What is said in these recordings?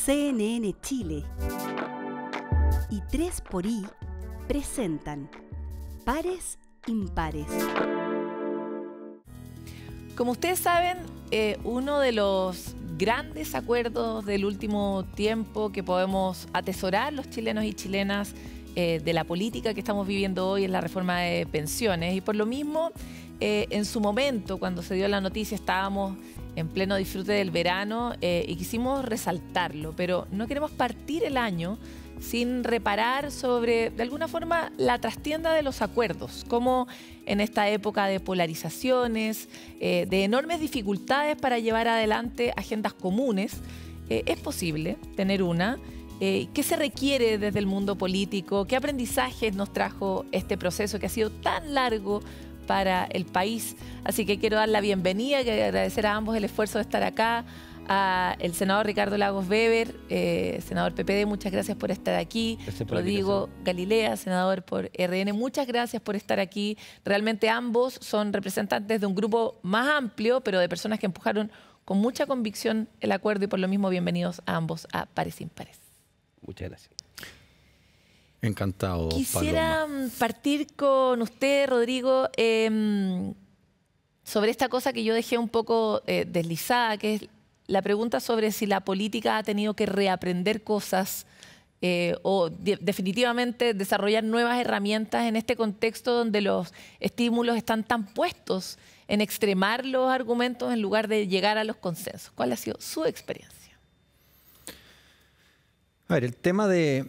CNN Chile y 3xI presentan Pares Impares. Como ustedes saben, uno de los grandes acuerdos del último tiempo que podemos atesorar los chilenos y chilenas de la política que estamos viviendo hoy es la reforma de pensiones. Y por lo mismo, en su momento, cuando se dio la noticia, estábamos en pleno disfrute del verano y quisimos resaltarlo, pero no queremos partir el año sin reparar sobre, de alguna forma, la trastienda de los acuerdos, como en esta época de polarizaciones, de enormes dificultades para llevar adelante agendas comunes, es posible tener una. ¿Qué se requiere desde el mundo político? ¿Qué aprendizajes nos trajo este proceso que ha sido tan largo para el país? Así que quiero dar la bienvenida y agradecer a ambos el esfuerzo de estar acá. Al senador Ricardo Lagos Weber, senador PPD, muchas gracias por estar aquí. Rodrigo Galilea, senador por RN, muchas gracias por estar aquí. Realmente ambos son representantes de un grupo más amplio, pero de personas que empujaron con mucha convicción el acuerdo y por lo mismo bienvenidos a ambos a Pares Impares. Muchas gracias. Encantado, Quisiera Paloma. partir con usted, Rodrigo, sobre esta cosa que yo dejé un poco deslizada, que es la pregunta sobre si la política ha tenido que reaprender cosas o definitivamente desarrollar nuevas herramientas en este contexto donde los estímulos están tan puestos en extremar los argumentos en lugar de llegar a los consensos. ¿Cuál ha sido su experiencia? A ver, el tema de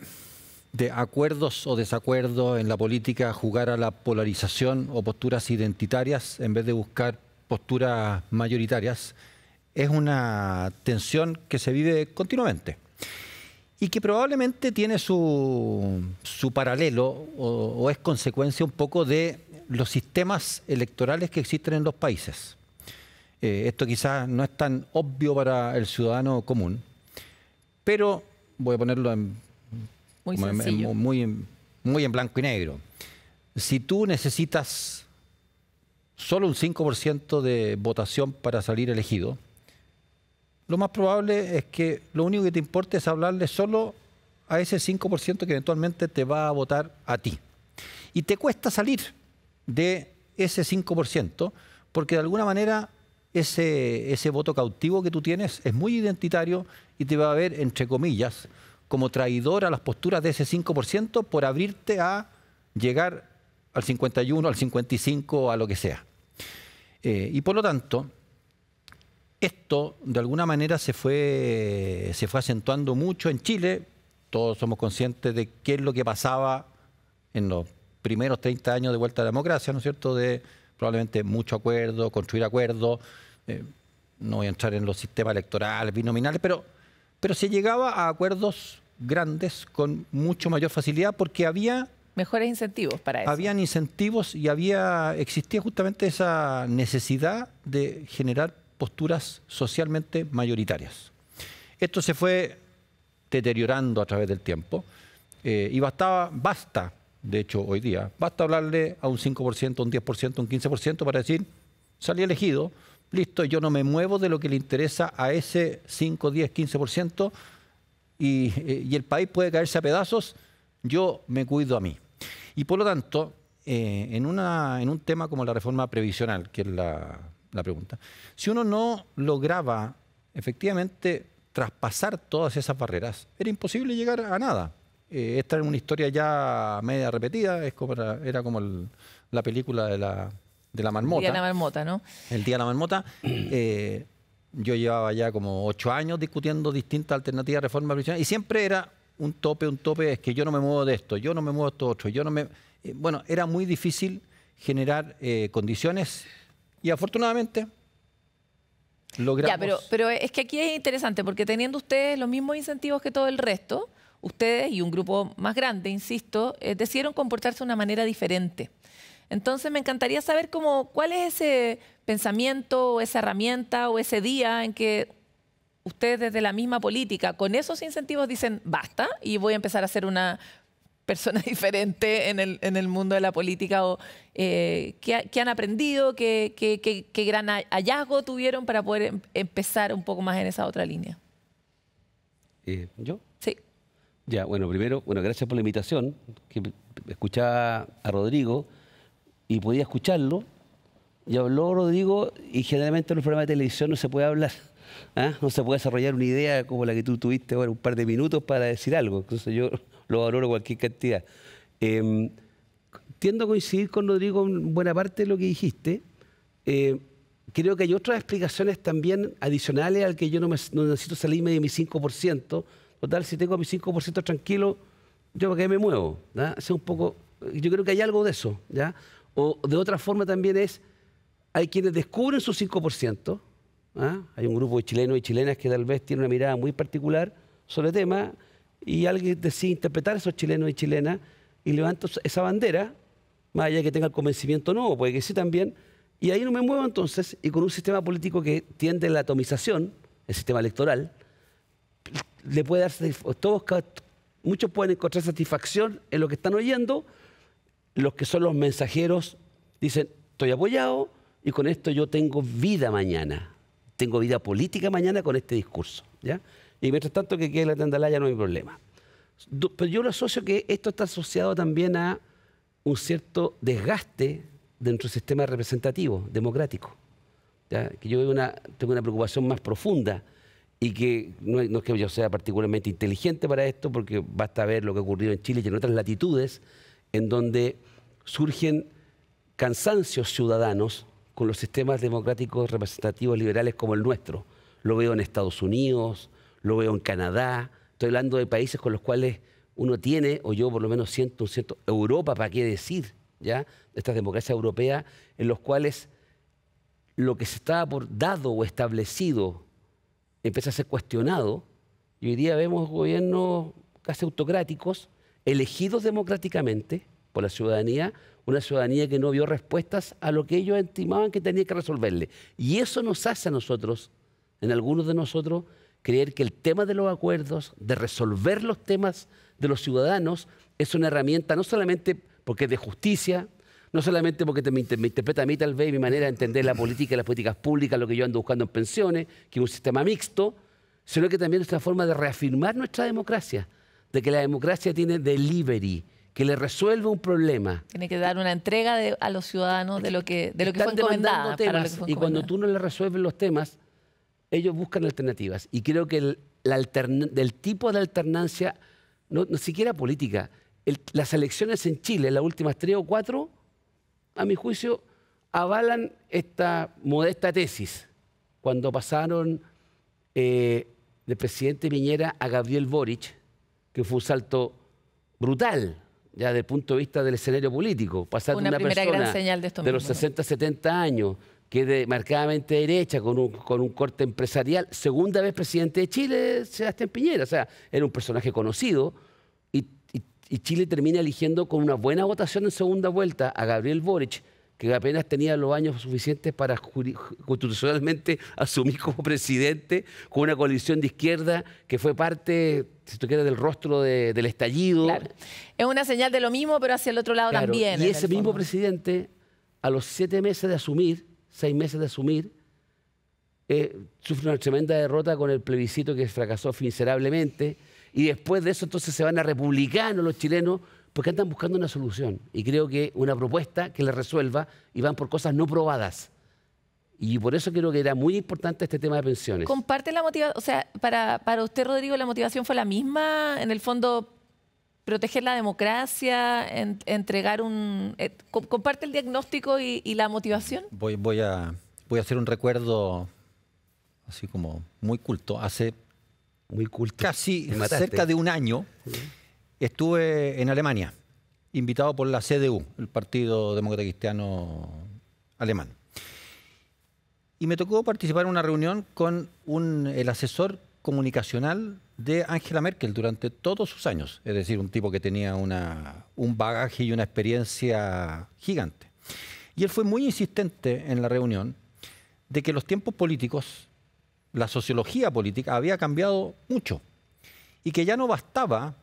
acuerdos o desacuerdos en la política, jugar a la polarización o posturas identitarias en vez de buscar posturas mayoritarias, es una tensión que se vive continuamente y que probablemente tiene su paralelo o es consecuencia un poco de los sistemas electorales que existen en los países. Esto quizás no es tan obvio para el ciudadano común, pero voy a ponerlo muy en blanco y negro. Si tú necesitas solo un 5% de votación para salir elegido, lo más probable es que lo único que te importe es hablarle solo a ese 5% que eventualmente te va a votar a ti. Y te cuesta salir de ese 5% porque de alguna manera ese voto cautivo que tú tienes es muy identitario y te va a ver, entre comillas, como traidor a las posturas de ese 5% por abrirte a llegar al 51, al 55, a lo que sea. Y por lo tanto, esto de alguna manera se fue acentuando mucho en Chile. Todos somos conscientes de qué es lo que pasaba en los primeros 30 años de vuelta a la democracia, ¿no es cierto?, de probablemente mucho acuerdo, construir acuerdos. No voy a entrar en los sistemas electorales, binominales, pero se llegaba a acuerdos grandes con mucho mayor facilidad porque había mejores incentivos para eso. Habían incentivos y existía justamente esa necesidad de generar posturas socialmente mayoritarias. Esto se fue deteriorando a través del tiempo y basta, de hecho hoy día, basta hablarle a un 5%, un 10%, un 15% para decir, salí elegido, listo, yo no me muevo de lo que le interesa a ese 5, 10, 15% y el país puede caerse a pedazos, yo me cuido a mí. Y por lo tanto, en un tema como la reforma previsional, que es la pregunta, si uno no lograba efectivamente traspasar todas esas barreras, era imposible llegar a nada. Esta es una historia ya media repetida, era como la película de la marmota. El día de la marmota, ¿no? El día de la marmota. Yo llevaba ya como 8 años discutiendo distintas alternativas de reforma previsional y siempre era un tope, es que yo no me muevo de esto, yo no me muevo de esto otro, bueno, era muy difícil generar condiciones y afortunadamente logramos. Ya, pero es que aquí es interesante porque teniendo ustedes los mismos incentivos que todo el resto, ustedes y un grupo más grande, insisto, decidieron comportarse de una manera diferente. Entonces me encantaría saber cuál es ese pensamiento o esa herramienta o ese día en que ustedes desde la misma política, con esos incentivos dicen basta y voy a empezar a ser una persona diferente en el mundo de la política, o qué han aprendido, qué gran hallazgo tuvieron para poder empezar un poco más en esa otra línea. ¿Yo? Sí. Ya, bueno, primero, gracias por la invitación, que escuchaba a Rodrigo y podía escucharlo, y habló Rodrigo, y generalmente en los programas de televisión no se puede hablar, ¿ah? No se puede desarrollar una idea como la que tú tuviste ahora, un par de minutos para decir algo, entonces yo lo valoro cualquier cantidad. Tiendo a coincidir con Rodrigo en buena parte de lo que dijiste. Creo que hay otras explicaciones también adicionales al que yo no necesito salirme de mi 5%. Total, si tengo mi 5% tranquilo, yo para qué me muevo, ¿ya? Es un poco, yo creo que hay algo de eso, ¿ya? O de otra forma también hay quienes descubren su 5%, ¿ah? Hay un grupo de chilenos y chilenas que tal vez tienen una mirada muy particular sobre el tema, y alguien decide interpretar a esos chilenos y chilenas y levanta esa bandera, más allá de que tenga el convencimiento no, puede que sí también, y ahí no me muevo entonces, y con un sistema político que tiende a la atomización, el sistema electoral, le puede darse, muchos pueden encontrar satisfacción en lo que están oyendo, los que son los mensajeros dicen, estoy apoyado y con esto yo tengo vida mañana, tengo vida política mañana con este discurso, ¿ya? Y mientras tanto que quede la tendalaya no hay problema. Pero yo lo asocio que esto está asociado también a un cierto desgaste dentro del sistema representativo, democrático, ¿ya? Que yo tengo una preocupación más profunda y que no es que yo sea particularmente inteligente para esto, porque basta ver lo que ha ocurrido en Chile y en otras latitudes, en donde surgen cansancios ciudadanos con los sistemas democráticos representativos liberales como el nuestro. Lo veo en Estados Unidos, lo veo en Canadá, estoy hablando de países con los cuales uno tiene, o yo por lo menos siento, Europa, ¿para qué decir? ¿Ya? Estas democracias europeas en los cuales lo que se estaba por dado o establecido empieza a ser cuestionado, y hoy día vemos gobiernos casi autocráticos, elegidos democráticamente por la ciudadanía, una ciudadanía que no vio respuestas a lo que ellos estimaban que tenía que resolverle. Y eso nos hace a nosotros, en algunos de nosotros, creer que el tema de los acuerdos, de resolver los temas de los ciudadanos, es una herramienta no solamente porque es de justicia, no solamente porque me interpreta a mí tal vez mi manera de entender la política y las políticas públicas, lo que yo ando buscando en pensiones, que es un sistema mixto, sino que también es una forma de reafirmar nuestra democracia, de que la democracia tiene delivery, que le resuelve un problema. Tiene que dar una entrega a los ciudadanos de lo que fue encomendada. Y cuando tú no le resuelves los temas, ellos buscan alternativas. Y creo que el tipo de alternancia, no siquiera política, las elecciones en Chile, las últimas 3 o 4, a mi juicio, avalan esta modesta tesis. Cuando pasaron del presidente Piñera a Gabriel Boric, que fue un salto brutal, ya desde el punto de vista del escenario político, pasar de una persona de los 60, 70 años, que es marcadamente derecha, con un corte empresarial, segunda vez presidente de Chile, Sebastián Piñera, o sea, era un personaje conocido, y Chile termina eligiendo con una buena votación en segunda vuelta a Gabriel Boric, que apenas tenía los años suficientes para constitucionalmente asumir como presidente, con una coalición de izquierda que fue parte, si tú quieres, del rostro del estallido. Claro. Es una señal de lo mismo, pero hacia el otro lado también. Y ese mismo presidente, a los 7 meses de asumir, 6 meses de asumir, sufre una tremenda derrota con el plebiscito que fracasó miserablemente. Y después de eso entonces se van a republicanos los chilenos porque andan buscando una solución. Y creo que una propuesta que les resuelva, y van por cosas no probadas. Y por eso creo que era muy importante este tema de pensiones. ¿Comparte la motivación? O sea, para usted, Rodrigo, ¿la motivación fue la misma? En el fondo, proteger la democracia, entregar un... ¿Comparte el diagnóstico y la motivación? Voy a hacer un recuerdo así como muy culto. Hace casi cerca de un año estuve en Alemania, invitado por la CDU, el Partido Demócrata Cristiano Alemán. Y me tocó participar en una reunión con el asesor comunicacional de Angela Merkel durante todos sus años. Es decir, un tipo que tenía un bagaje y una experiencia gigante. Y él fue muy insistente en la reunión de que los tiempos políticos, la sociología política había cambiado mucho y que ya no bastaba,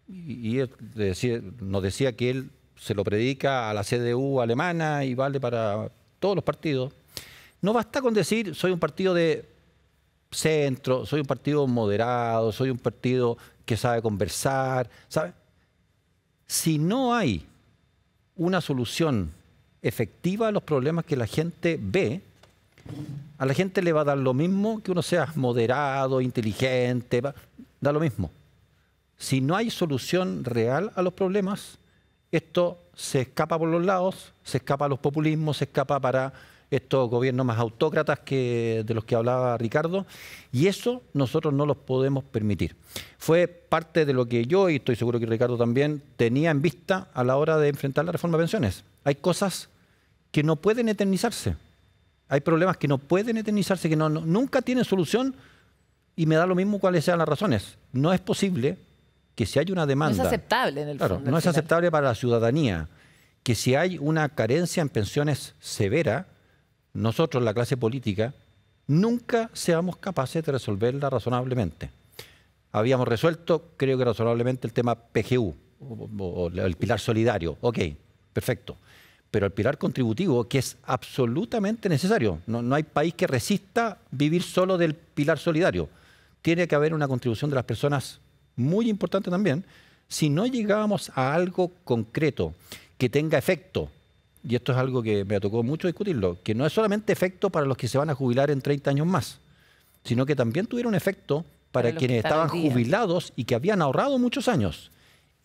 y él nos decía que él se lo predica a la CDU alemana y vale para todos los partidos, no basta con decir soy un partido de centro, soy un partido moderado, soy un partido que sabe conversar, ¿sabe? Si no hay una solución efectiva a los problemas que la gente ve, a la gente le va a dar lo mismo que uno sea moderado, inteligente, da lo mismo. Si no hay solución real a los problemas, esto se escapa por los lados, se escapa a los populismos, se escapa para estos gobiernos más autócratas de los que hablaba Ricardo, y eso nosotros no los podemos permitir. Fue parte de lo que yo, y estoy seguro que Ricardo también, tenía en vista a la hora de enfrentar la reforma de pensiones. Hay cosas que no pueden eternizarse, hay problemas que no pueden eternizarse, que nunca tienen solución, y me da lo mismo cuáles sean las razones. No es posible que si hay una demanda... No es aceptable en el fondo. Claro, no es aceptable para la ciudadanía, que si hay una carencia en pensiones severa, nosotros, la clase política, nunca seamos capaces de resolverla razonablemente. Habíamos resuelto, creo que razonablemente, el tema PGU, o el pilar solidario. Ok, perfecto. Pero el pilar contributivo, que es absolutamente necesario. No hay país que resista vivir solo del pilar solidario. Tiene que haber una contribución de las personas muy importante también. Si no llegábamos a algo concreto que tenga efecto, y esto es algo que me tocó mucho discutirlo, que no es solamente efecto para los que se van a jubilar en 30 años más, sino que también tuviera un efecto para quienes estaban jubilados y que habían ahorrado muchos años.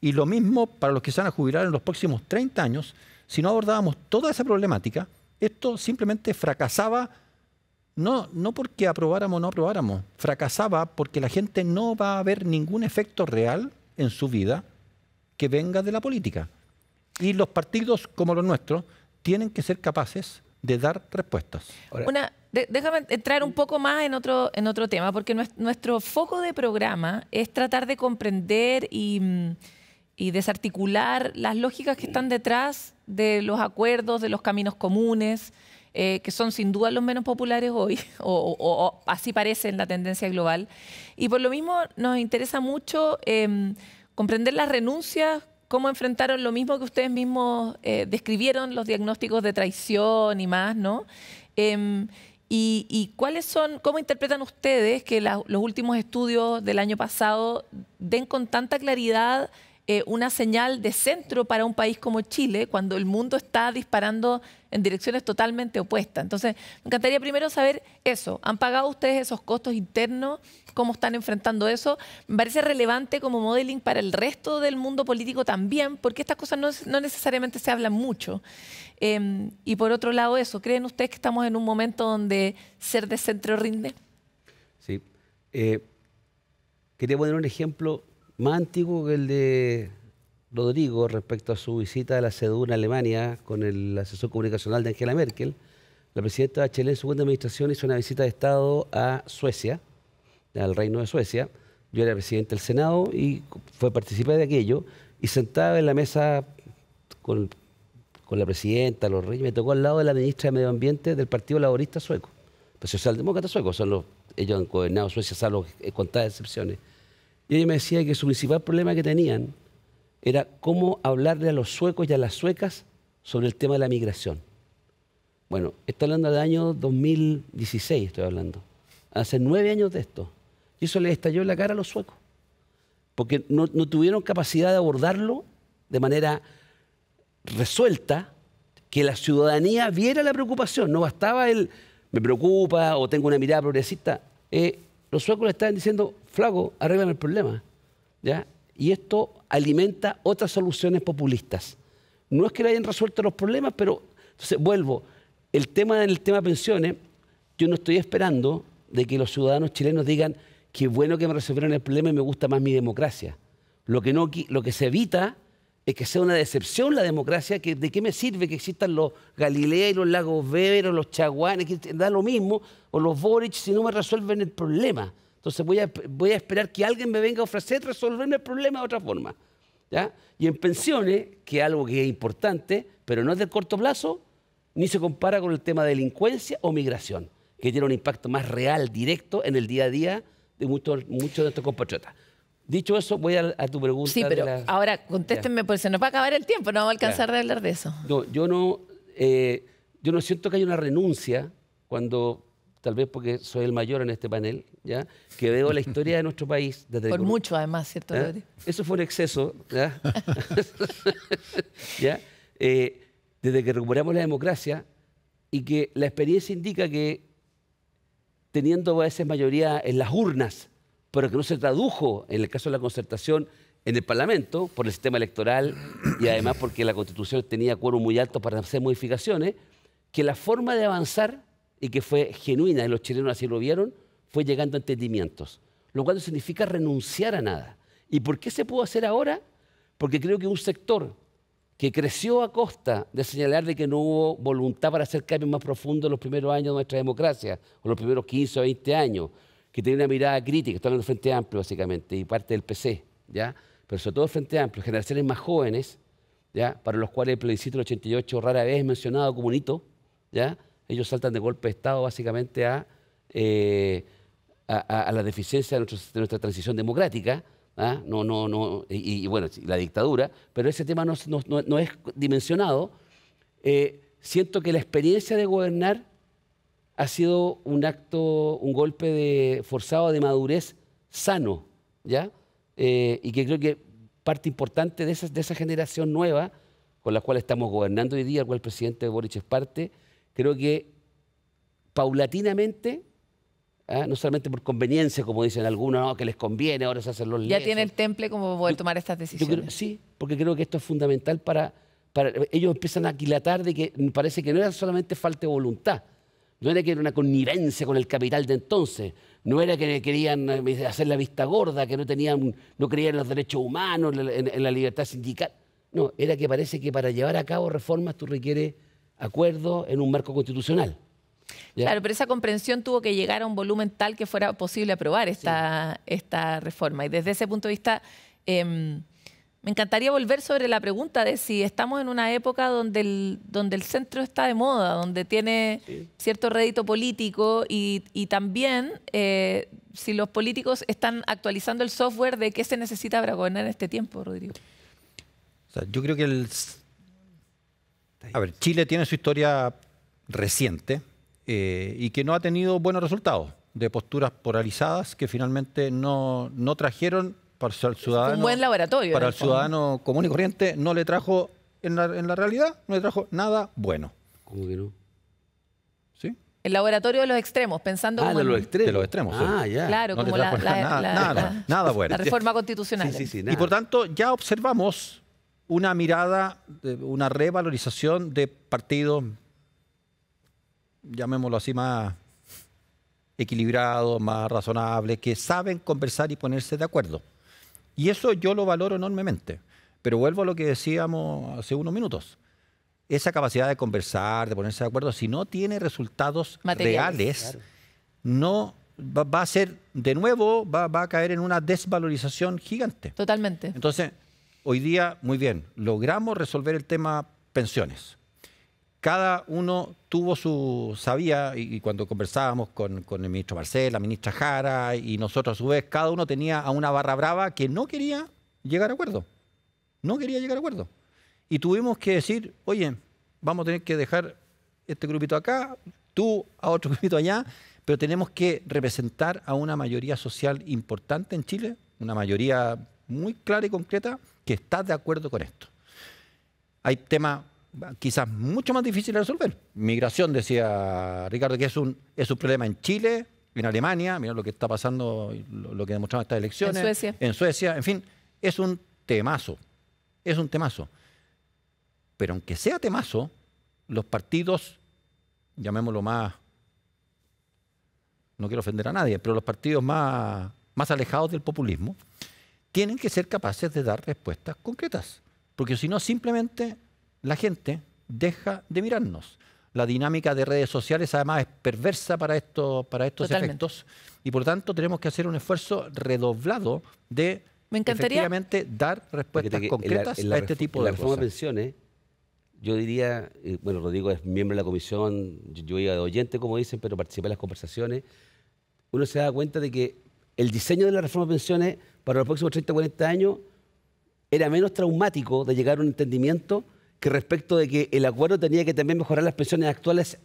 Y lo mismo para los que se van a jubilar en los próximos 30 años. Si no abordábamos toda esa problemática, esto simplemente fracasaba, no porque aprobáramos o no aprobáramos, fracasaba porque la gente no va a ver ningún efecto real en su vida que venga de la política. Y los partidos como los nuestros tienen que ser capaces de dar respuestas. Déjame entrar un poco más en otro tema, porque nuestro foco de programa es tratar de comprender y desarticular las lógicas que están detrás de los acuerdos, de los caminos comunes, que son sin duda los menos populares hoy, o así parece en la tendencia global. Y por lo mismo nos interesa mucho comprender las renuncias, cómo enfrentaron lo mismo que ustedes mismos describieron, los diagnósticos de traición y más, ¿no? Y cuáles son, cómo interpretan ustedes que los últimos estudios del año pasado den con tanta claridad una señal de centro para un país como Chile, cuando el mundo está disparando en direcciones totalmente opuestas. Entonces, me encantaría primero saber eso. ¿Han pagado ustedes esos costos internos? ¿Cómo están enfrentando eso? Me parece relevante como modeling para el resto del mundo político también, porque estas cosas no necesariamente se hablan mucho. Y por otro lado eso, ¿creen ustedes que estamos en un momento donde ser de centro rinde? Sí. Quería poner un ejemplo más antiguo que el de Rodrigo respecto a su visita a la CEDU en Alemania con el asesor comunicacional de Angela Merkel. La presidenta Bachelet en su segunda administración hizo una visita de Estado a Suecia, al Reino de Suecia. Yo era presidente del Senado y participé de aquello, y sentado en la mesa con la presidenta, los reyes, me tocó al lado de la ministra de Medio Ambiente del Partido Laborista Sueco, los socialdemócratas suecos, ellos han gobernado Suecia salvo contadas excepciones. Y ella me decía que su principal problema que tenían era cómo hablarle a los suecos y a las suecas sobre el tema de la migración. Bueno, estoy hablando del año 2016, estoy hablando. Hace 9 años de esto. Y eso les estalló en la cara a los suecos. Porque no tuvieron capacidad de abordarlo de manera resuelta, que la ciudadanía viera la preocupación. No bastaba el me preocupa o tengo una mirada progresista. Los suecos le estaban diciendo, flaco, arréglame el problema, ¿ya? Y esto alimenta otras soluciones populistas. No es que le hayan resuelto los problemas, pero, entonces vuelvo, en el tema pensiones, yo no estoy esperando de que los ciudadanos chilenos digan, qué bueno que me resolvieron el problema y me gusta más mi democracia. Lo que se evita es que sea una decepción la democracia, que de qué me sirve que existan los Galilei, los Lagos Weber, los Chaguanes, que da lo mismo, o los Boric, si no me resuelven el problema. Entonces voy a esperar que alguien me venga a ofrecer resolverme el problema de otra forma, ¿ya? Y en pensiones, que es algo que es importante, pero no es de corto plazo, ni se compara con el tema de delincuencia o migración, que tiene un impacto más real, directo, en el día a día de muchos de nuestros compatriotas. Dicho eso, voy a tu pregunta. Sí, pero ahora contéstenme, porque se nos va a acabar el tiempo, no vamos a alcanzar a hablar de eso. No, yo no siento que haya una renuncia cuando tal vez porque soy el mayor en este panel, ¿ya? Que veo la historia de nuestro país. Desde Por mucho, además, ¿cierto, ¿Ah? Rodrigo? Eso fue un exceso, ¿ya? ¿Ya? Desde que recuperamos la democracia y que la experiencia indica que teniendo a veces mayoría en las urnas, pero que no se tradujo, en el caso de la concertación, en el Parlamento, por el sistema electoral y además porque la Constitución tenía quórum muy alto para hacer modificaciones, que la forma de avanzar, y que fue genuina, y los chilenos así lo vieron, fue llegando a entendimientos, lo cual no significa renunciar a nada. ¿Y por qué se pudo hacer ahora? Porque creo que un sector que creció a costa de señalar de que no hubo voluntad para hacer cambios más profundos en los primeros años de nuestra democracia, o los primeros 15 o 20 años, que tenía una mirada crítica, estoy hablando del Frente Amplio básicamente, y parte del PC, ¿ya? Pero sobre todo el Frente Amplio, generaciones más jóvenes, ¿ya? Para los cuales el plebiscito del 88 rara vez es mencionado como un hito, ¿ya? Ellos saltan de golpe de Estado básicamente a la deficiencia de nuestra transición democrática, ¿ah? Y bueno, la dictadura, pero ese tema no es dimensionado. Siento que la experiencia de gobernar ha sido un golpe forzado de madurez sano, ¿ya? Y que creo que parte importante de esa generación nueva con la cual estamos gobernando hoy día, al cual el presidente Boric es parte, creo que paulatinamente, no solamente por conveniencia, como dicen algunos, no, que les conviene, ahora se hacen los Ya tiene el temple como poder tomar estas decisiones. Sí, porque creo que esto es fundamental para ellos empiezan a aquilatar de que me parece que no era solamente falta de voluntad, no era que era una connivencia con el capital de entonces, no era que querían hacer la vista gorda, que no creían en los derechos humanos, en la libertad sindical. No, era que parece que para llevar a cabo reformas tú requieres acuerdo en un marco constitucional. ¿Ya? Claro, pero esa comprensión tuvo que llegar a un volumen tal que fuera posible aprobar esta reforma. Y desde ese punto de vista, me encantaría volver sobre la pregunta de si estamos en una época donde el centro está de moda, donde tiene cierto rédito político y también si los políticos están actualizando el software de qué se necesita para gobernar en este tiempo, Rodrigo. O sea, yo creo que Chile tiene su historia reciente y que no ha tenido buenos resultados de posturas polarizadas que finalmente no trajeron para el ciudadano. Un buen laboratorio. Para el ciudadano común y corriente no le trajo, en la realidad, no le trajo nada bueno. ¿Cómo que no? ¿Sí? El laboratorio de los extremos, pensando como de los extremos. De los extremos, sí. Ya. Claro, No como le trajo nada bueno. la reforma constitucional. Sí, Y nada. por tanto, ya observamos una mirada, una revalorización de partidos, llamémoslo así, más equilibrados, más razonables, que saben conversar y ponerse de acuerdo. Y eso yo lo valoro enormemente. Pero vuelvo a lo que decíamos hace unos minutos. Esa capacidad de conversar, de ponerse de acuerdo, si no tiene resultados materiales, reales, no va a ser, de nuevo, va a caer en una desvalorización gigante. Totalmente. Entonces, hoy día, muy bien, logramos resolver el tema pensiones. Cada uno sabía, y cuando conversábamos con el ministro Marcel, la ministra Jara, y nosotros a su vez, cada uno tenía a una barra brava que no quería llegar a acuerdo. No quería llegar a acuerdo. Y tuvimos que decir, oye, vamos a tener que dejar este grupito acá, tú a otro grupito allá, pero tenemos que representar a una mayoría social importante en Chile, una mayoría muy clara y concreta que está de acuerdo con esto. Hay temas quizás mucho más difíciles de resolver. Migración, decía Ricardo, que es un problema en Chile, en Alemania, mira lo que está pasando, lo que demostraron estas elecciones. En Suecia, en fin, es un temazo. Es un temazo. Pero aunque sea temazo, los partidos, llamémoslo más, no quiero ofender a nadie, pero los partidos más alejados del populismo, tienen que ser capaces de dar respuestas concretas. Porque si no, simplemente la gente deja de mirarnos. La dinámica de redes sociales además es perversa para estos efectos y por tanto tenemos que hacer un esfuerzo redoblado de efectivamente dar respuestas concretas a este tipo de cosas. La reforma de pensiones, yo diría, bueno, Rodrigo es miembro de la comisión, yo iba de oyente, como dicen, pero participé en las conversaciones, uno se da cuenta de que el diseño de la reforma de pensiones para los próximos 30 o 40 años era menos traumático de llegar a un entendimiento que respecto de que el acuerdo tenía que también mejorar las pensiones actuales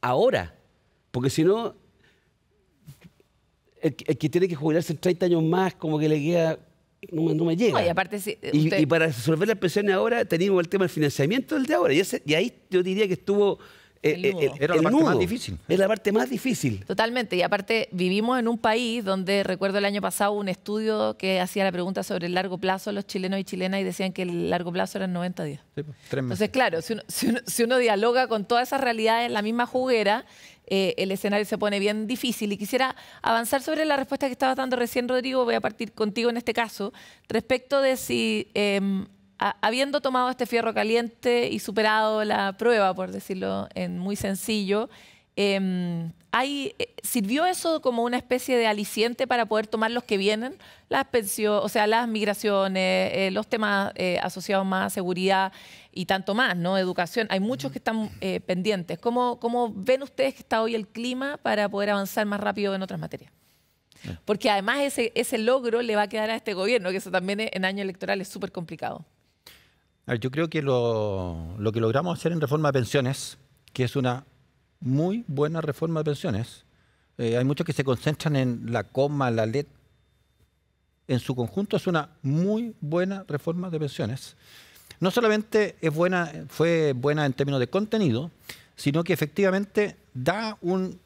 ahora. Porque si no, el que tiene que jubilarse en 30 años más, como que le queda, no me llega. No, y aparte, si Y, usted- y para resolver las pensiones ahora, teníamos el tema del financiamiento del de ahora. Y ahí yo diría que estuvo... El nudo. Era la parte más difícil. Es la parte más difícil. Totalmente, y aparte vivimos en un país donde recuerdo el año pasado un estudio que hacía la pregunta sobre el largo plazo a los chilenos y chilenas y decían que el largo plazo eran 90 días. Sí, pues, 3 meses. Entonces, claro, si uno dialoga con todas esas realidades en la misma juguera, el escenario se pone bien difícil. Y quisiera avanzar sobre la respuesta que estabas dando recién, Rodrigo. Voy a partir contigo en este caso, respecto de si, habiendo tomado este fierro caliente y superado la prueba, por decirlo en muy sencillo, ¿sirvió eso como una especie de aliciente para poder tomar los que vienen? Las pensiones, o sea, las migraciones, los temas asociados más a seguridad y tanto más, ¿no? Educación. Hay muchos que están pendientes. ¿Cómo ven ustedes que está hoy el clima para poder avanzar más rápido en otras materias? Porque además ese logro le va a quedar a este gobierno, que eso también en año electoral es súper complicado. A ver, yo creo que lo que logramos hacer en reforma de pensiones, que es una muy buena reforma de pensiones, hay muchos que se concentran en la coma, la letra. En su conjunto es una muy buena reforma de pensiones. No solamente fue buena en términos de contenido, sino que efectivamente da un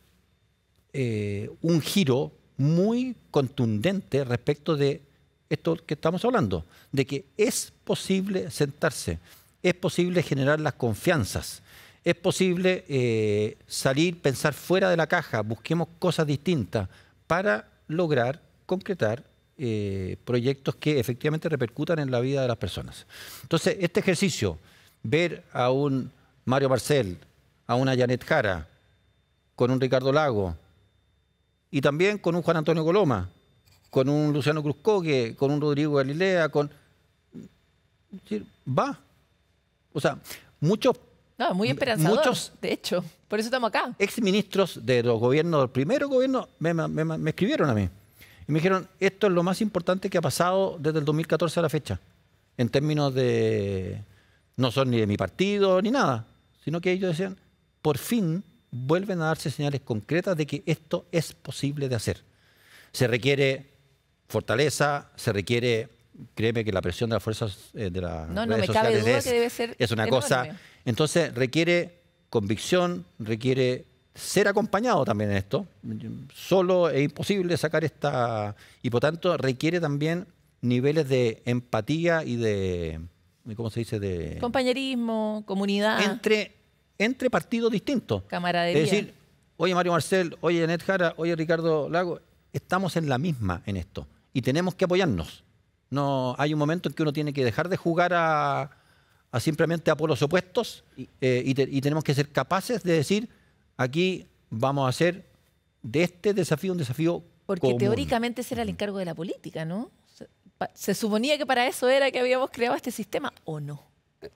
giro muy contundente respecto de esto que estamos hablando, de que es posible sentarse, es posible generar las confianzas, es posible salir, pensar fuera de la caja, busquemos cosas distintas para lograr concretar proyectos que efectivamente repercutan en la vida de las personas. Entonces, este ejercicio, ver a un Mario Marcel, a una Janet Jara, con un Ricardo Lago, y también con un Juan Antonio Coloma, con un Luciano Cruzcoque, con un Rodrigo Galilea, va. O sea, muchos No, muy esperanzador, muchos de hecho. Por eso estamos acá. exministros de los gobiernos, del primero gobierno, me escribieron a mí. Y me dijeron, esto es lo más importante que ha pasado desde el 2014 a la fecha. En términos de... No son ni de mi partido ni nada. Sino que ellos decían, por fin vuelven a darse señales concretas de que esto es posible de hacer. Se requiere fortaleza, se requiere... Créeme que la presión de las fuerzas de las No, redes me cabe sociales duda que debe ser es una enorme. cosa... Entonces requiere convicción, requiere ser acompañado también en esto. Solo es imposible sacar esta... Y por tanto requiere también niveles de empatía y de... ¿Cómo se dice? De Compañerismo, comunidad, entre partidos distintos. camaradería. Es decir, oye Mario Marcel, oye Janet Jara, oye Ricardo Lago, estamos en la misma en esto y tenemos que apoyarnos. No, hay un momento en que uno tiene que dejar de jugar a simplemente a polos opuestos y tenemos que ser capaces de decir, aquí vamos a hacer de este desafío un desafío Porque común. teóricamente ese era el encargo de la política, ¿no? Se suponía que para eso era que habíamos creado este sistema, ¿o no?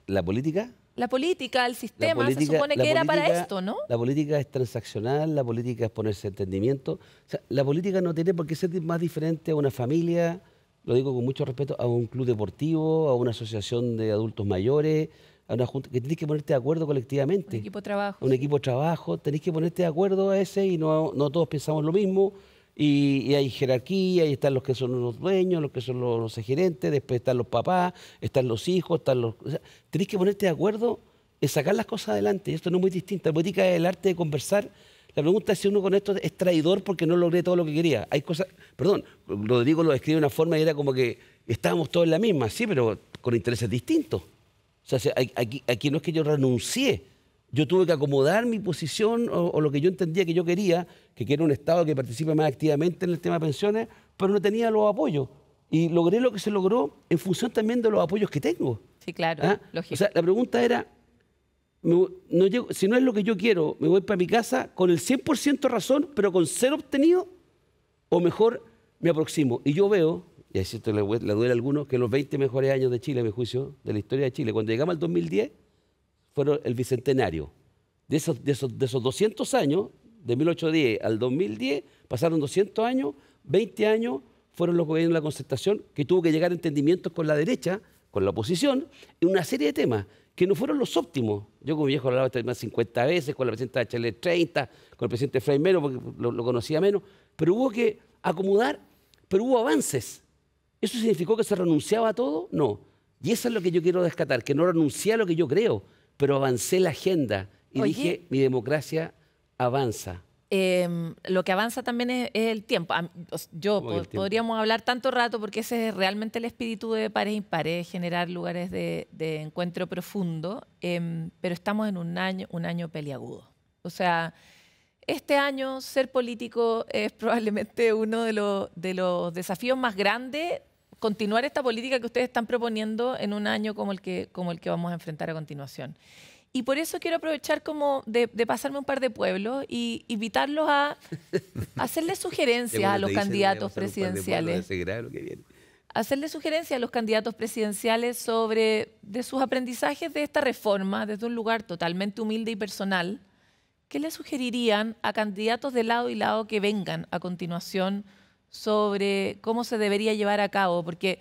¿La política? La política, el La sistema, se política- supone la que era para política- esto, ¿no? La política es transaccional, la política es ponerse entendimiento. O sea, la política no tiene por qué ser más diferente a una familia, lo digo con mucho respeto, a un club deportivo, a una asociación de adultos mayores, a una junta, que tenés que ponerte de acuerdo colectivamente. Un equipo de trabajo. A un equipo de trabajo, tenés que ponerte de acuerdo a ese y no todos pensamos lo mismo. Y hay jerarquía, y están los que son los dueños, los que son los gerentes, después están los papás, están los hijos, o sea, tenés que ponerte de acuerdo en sacar las cosas adelante. Y esto no es muy distinto. La política es el arte de conversar. La pregunta es si uno con esto es traidor porque no logré todo lo que quería. Hay cosas, perdón, Rodrigo lo describe de una forma y era como que estábamos todos en la misma, sí, pero con intereses distintos. O sea, aquí no es que yo renuncié. Yo tuve que acomodar mi posición o lo que yo entendía que yo quería, que era un Estado que participe más activamente en el tema de pensiones, pero no tenía los apoyos. Y logré lo que se logró en función también de los apoyos que tengo. Sí, claro, ¿Ah? lógico. O sea, la pregunta era, si no es lo que yo quiero, me voy para mi casa con el 100% razón, pero con 0 obtenido, o mejor me aproximo. Y yo veo, y así esto le duele a algunos, que los 20 mejores años de Chile, a mi juicio, de la historia de Chile, cuando llegamos al 2010, fueron el bicentenario. De esos 200 años, de 1810 al 2010, pasaron 200 años, 20 años fueron los gobiernos de la concertación, que tuvo que llegar a entendimientos con la derecha, con la oposición, en una serie de temas que no fueron los óptimos. Yo como viejo he hablado de este tema 50 veces, con la presidenta Bachelet 30, con el presidente Frei Melo, porque lo conocía menos, pero hubo que acomodar, pero hubo avances. ¿Eso significó que se renunciaba a todo? No. Y eso es lo que yo quiero rescatar, que no renuncié a lo que yo creo, pero avancé la agenda y Oye, dije, mi democracia avanza. Lo que avanza también es el tiempo. ¿Cómo que el tiempo? Podríamos hablar tanto rato porque ese es realmente el espíritu de Pares Impares, generar lugares de encuentro profundo, pero estamos en un año peliagudo. O sea, este año ser político es probablemente uno de los desafíos más grandes, continuar esta política que ustedes están proponiendo en un año como el que vamos a enfrentar a continuación. Y por eso quiero aprovechar como de pasarme un par de pueblos y invitarlos a hacerle sugerencias a los candidatos presidenciales. Hacerle sugerencias a los candidatos presidenciales sobre de sus aprendizajes de esta reforma desde un lugar totalmente humilde y personal. ¿Qué le sugerirían a candidatos de lado y lado que vengan a continuación sobre cómo se debería llevar a cabo? Porque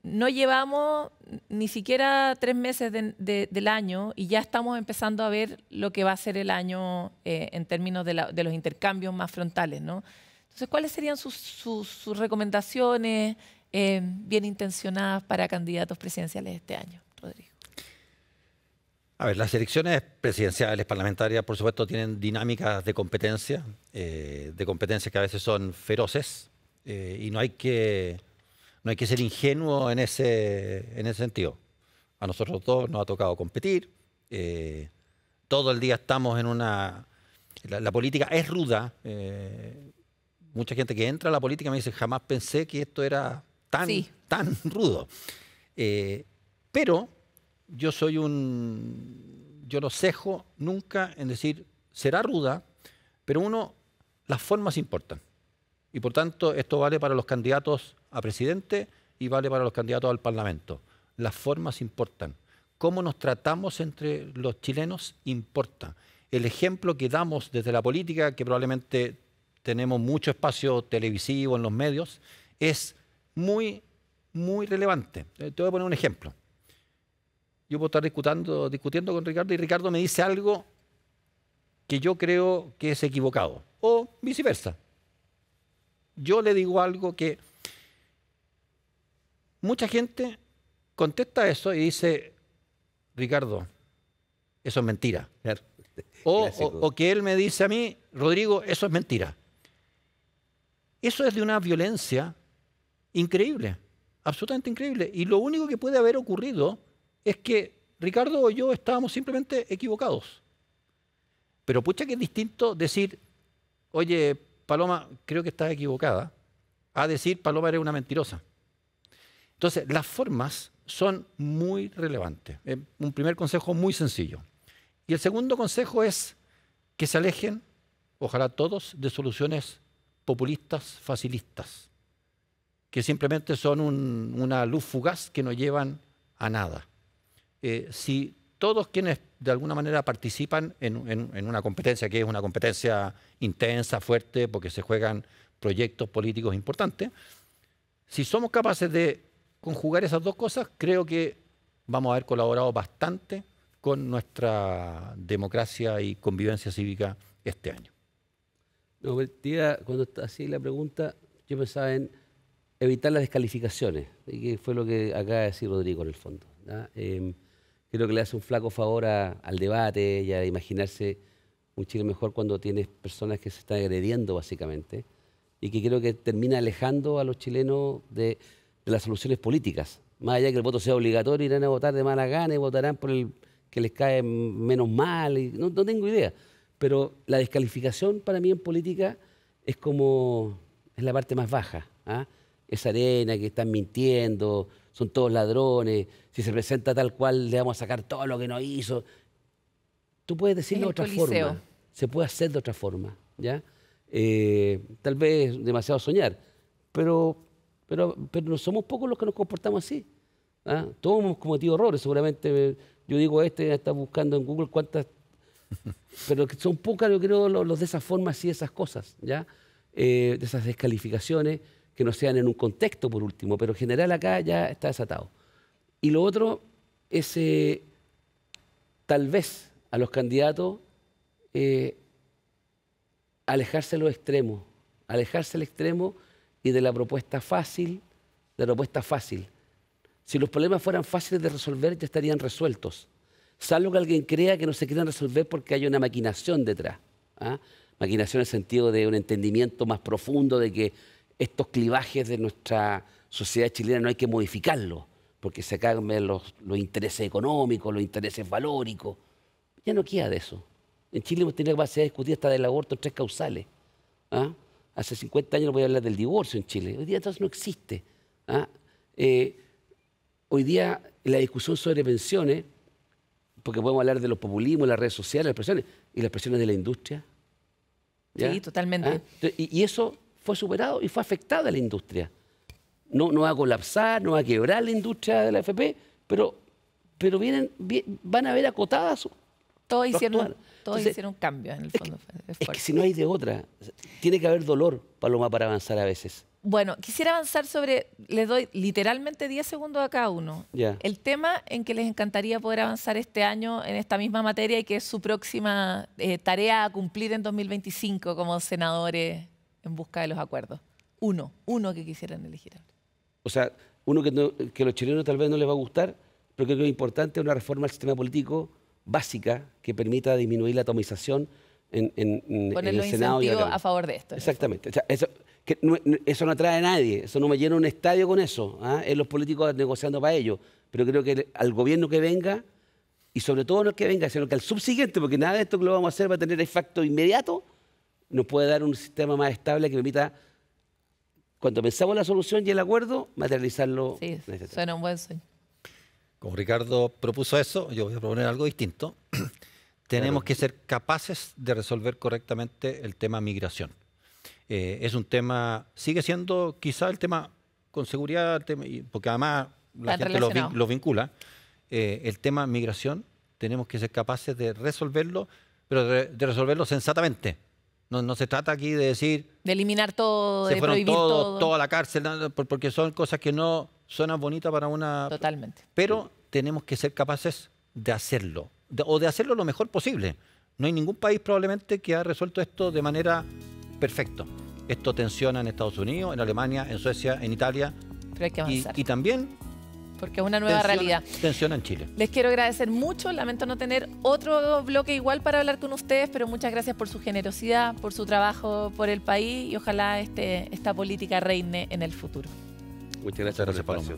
no llevamos ni siquiera 3 meses del año y ya estamos empezando a ver lo que va a ser el año en términos de los intercambios más frontales, ¿no? Entonces, ¿cuáles serían sus recomendaciones bien intencionadas para candidatos presidenciales este año, Rodrigo? A ver, las elecciones presidenciales, parlamentarias, por supuesto, tienen dinámicas de competencia que a veces son feroces y no hay que ser ingenuo en ese sentido. A nosotros todos nos ha tocado competir. Todo el día estamos en una... La política es ruda. Mucha gente que entra a la política me dice, jamás pensé que esto era tan rudo. Pero yo no cejo nunca en decir, será ruda, pero las formas importan. Y por tanto, esto vale para los candidatos a presidente y vale para los candidatos al Parlamento. Las formas importan. Cómo nos tratamos entre los chilenos importa. El ejemplo que damos desde la política, que probablemente tenemos mucho espacio televisivo en los medios, es muy, muy relevante. Te voy a poner un ejemplo. Yo puedo estar discutiendo con Ricardo y Ricardo me dice algo que yo creo que es equivocado. O viceversa. Yo le digo algo que mucha gente contesta eso y dice, Ricardo, eso es mentira. O que él me dice a mí, Rodrigo, eso es mentira. Eso es de una violencia increíble, absolutamente increíble. Y lo único que puede haber ocurrido es que Ricardo o yo estábamos simplemente equivocados. Pero pucha que es distinto decir, oye, Paloma, creo que estás equivocada, a decir, Paloma, eres una mentirosa. Entonces, las formas son muy relevantes. Un primer consejo muy sencillo. Y el segundo consejo es que se alejen, ojalá todos, de soluciones populistas, facilistas, que simplemente son una luz fugaz que no llevan a nada. Si todos quienes de alguna manera participan en una competencia que es una competencia intensa, fuerte, porque se juegan proyectos políticos importantes, si somos capaces de conjugar esas dos cosas, creo que vamos a haber colaborado bastante con nuestra democracia y convivencia cívica este año. No, cuando hacía la pregunta, yo pensaba en evitar las descalificaciones, y que fue lo que acaba de decir Rodrigo en el fondo, ¿no? Creo que le hace un flaco favor al debate y a imaginarse un Chile mejor cuando tienes personas que se están agrediendo básicamente y que creo que termina alejando a los chilenos de las soluciones políticas. Más allá de que el voto sea obligatorio, irán a votar de mala gana y votarán por el que les cae menos mal. Y no tengo idea. Pero la descalificación para mí en política es la parte más baja. ¿Ah? Esa arena que están mintiendo, son todos ladrones, si se presenta tal cual le vamos a sacar todo lo que no hizo. Tú puedes decirlo de otra forma, se puede hacer de otra forma, ¿ya? Tal vez demasiado soñar, pero no somos pocos los que nos comportamos así. ¿Ah? Todos hemos cometido errores, seguramente. Yo digo, está buscando en Google cuántas, pero son pocas, yo creo, los de esa forma, así, esas cosas, ¿ya? De esas descalificaciones que no sean en un contexto, por último, pero en general acá ya está desatado. Y lo otro es, tal vez, a los candidatos, alejarse de los extremos, alejarse del extremo y de la propuesta fácil, Si los problemas fueran fáciles de resolver, ya estarían resueltos. Salvo que alguien crea que no se quieren resolver porque hay una maquinación detrás. ¿Ah? Maquinación en el sentido de un entendimiento más profundo de que estos clivajes de nuestra sociedad chilena no hay que modificarlos, porque se cambian los intereses económicos, los intereses valóricos. Ya no queda de eso. En Chile hemos tenido capacidad de discutir hasta del aborto en 3 causales. ¿Ah? Hace 50 años no podía hablar del divorcio en Chile. Hoy día entonces no existe. ¿Ah? Hoy día la discusión sobre pensiones, porque podemos hablar de los populismos, las redes sociales, las presiones, y las presiones de la industria. ¿Ya? Sí, totalmente. ¿Ah? Y eso fue superado y fue afectada la industria. No va a colapsar, no va a quebrar la industria de la AFP, pero van a ver acotadas. Todos hicieron cambios en el fondo. Es que si no hay de otra, tiene que haber dolor, Paloma, para avanzar a veces. Bueno, quisiera avanzar sobre, les doy literalmente 10 segundos a cada uno. Ya. El tema en que les encantaría poder avanzar este año en esta misma materia y que es su próxima tarea a cumplir en 2025 como senadores en busca de los acuerdos. Uno que quisieran elegir. O sea, uno que a los chilenos tal vez no les va a gustar, pero creo que es importante una reforma al sistema político básica que permita disminuir la atomización en el Senado y a favor de esto. Exactamente. O sea, eso no atrae a nadie, eso no me llena un estadio con eso. ¿Ah? Es los políticos negociando para ello. Pero creo que al gobierno que venga, y sobre todo no el que venga, sino que al subsiguiente, porque nada de esto que lo vamos a hacer va a tener efecto inmediato, nos puede dar un sistema más estable que permita, cuando pensamos la solución y el acuerdo, materializarlo. Sí, suena un buen sueño. Como Ricardo propuso eso, yo voy a proponer algo distinto. Tenemos que ser capaces de resolver correctamente el tema migración. Es un tema, sigue siendo quizá el tema con seguridad, porque además la gente lo vincula. El tema migración, tenemos que ser capaces de resolverlo, pero de resolverlo sensatamente. No se trata aquí de decir... De eliminar todo, de prohibir todo. Toda la cárcel, porque son cosas que no suenan bonitas para una... Totalmente. Pero tenemos que ser capaces de hacerlo, o de hacerlo lo mejor posible. No hay ningún país probablemente que haya resuelto esto de manera perfecta. Esto tensiona en Estados Unidos, en Alemania, en Suecia, en Italia. Pero hay que avanzar. Y también... Porque es una nueva realidad. Tensiona en Chile. Les quiero agradecer mucho. Lamento no tener otro bloque igual para hablar con ustedes, pero muchas gracias por su generosidad, por su trabajo por el país y ojalá esta política reine en el futuro. Muchas gracias, Paloma.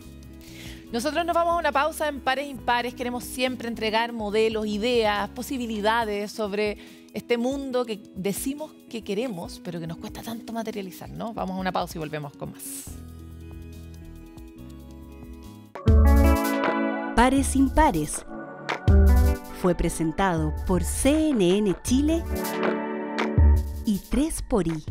Nosotros nos vamos a una pausa en Pares Impares. Queremos siempre entregar modelos, ideas, posibilidades sobre este mundo que decimos que queremos, pero que nos cuesta tanto materializar, ¿no? Vamos a una pausa y volvemos con más. Pares Impares fue presentado por CNN Chile y 3xI.